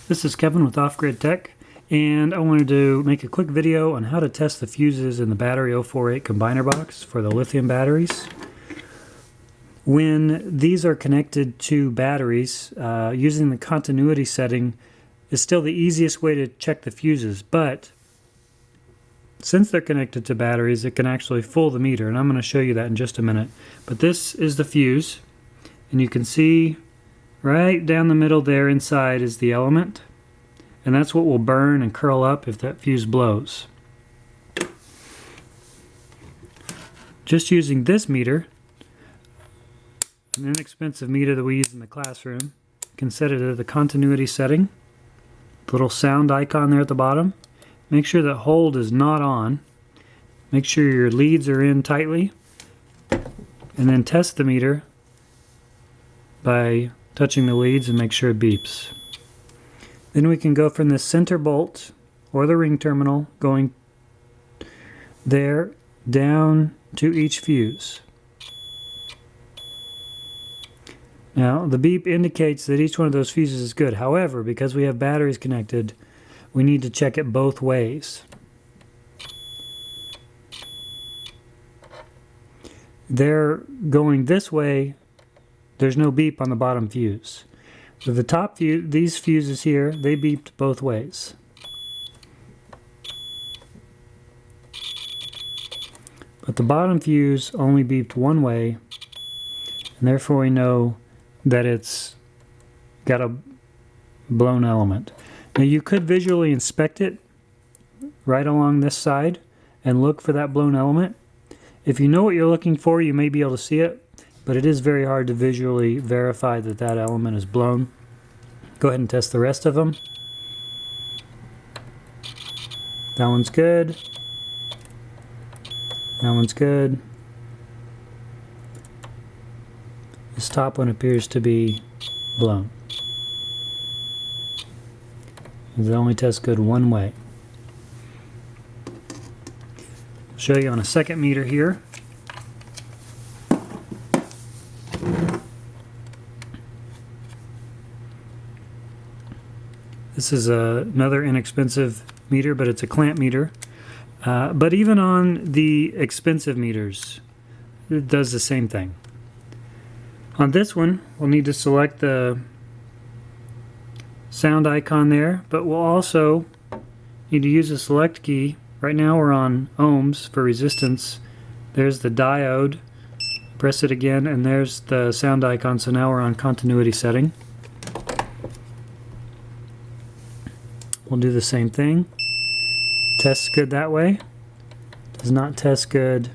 This is Kevin with Off Grid Tech, and I wanted to make a quick video on how to test the fuses in the BAT048 Combiner Box for the lithium batteries. When these are connected to batteries, using the continuity setting is still the easiest way to check the fuses, but since they're connected to batteries, it can actually fool the meter, and I'm going to show you that in just a minute. But this is the fuse, and you can see right down the middle there inside is the element, and that's what will burn and curl up if that fuse blows. Just using this meter, an inexpensive meter that we use in the classroom, you can set it at the continuity setting. The little sound icon there at the bottom. Make sure that hold is not on. Make sure your leads are in tightly, and then test the meter by touching the leads and make sure it beeps. Then we can go from the center bolt or the ring terminal going there down to each fuse. Now the beep indicates that each one of those fuses is good. However, because we have batteries connected, we need to check it both ways. They're going this way. There's no beep on the bottom fuse. So the top fuse, these fuses here, they beeped both ways. But the bottom fuse only beeped one way, and therefore we know that it's got a blown element. Now you could visually inspect it right along this side and look for that blown element. If you know what you're looking for, you may be able to see it, but it is very hard to visually verify that that element is blown. Go ahead and test the rest of them. That one's good. That one's good. This top one appears to be blown. It only tests good one way. I'll show you on a second meter here. This is another inexpensive meter, but it's a clamp meter. But even on the expensive meters, it does the same thing. On this one, we'll need to select the sound icon there, but we'll also need to use the select key. Right now we're on ohms for resistance. There's the diode. Press it again, and there's the sound icon, so now we're on continuity setting. We'll do the same thing. Tests good that way. Does not test good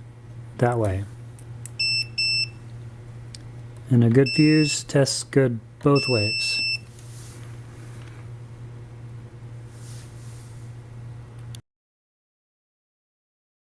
that way. And a good fuse tests good both ways.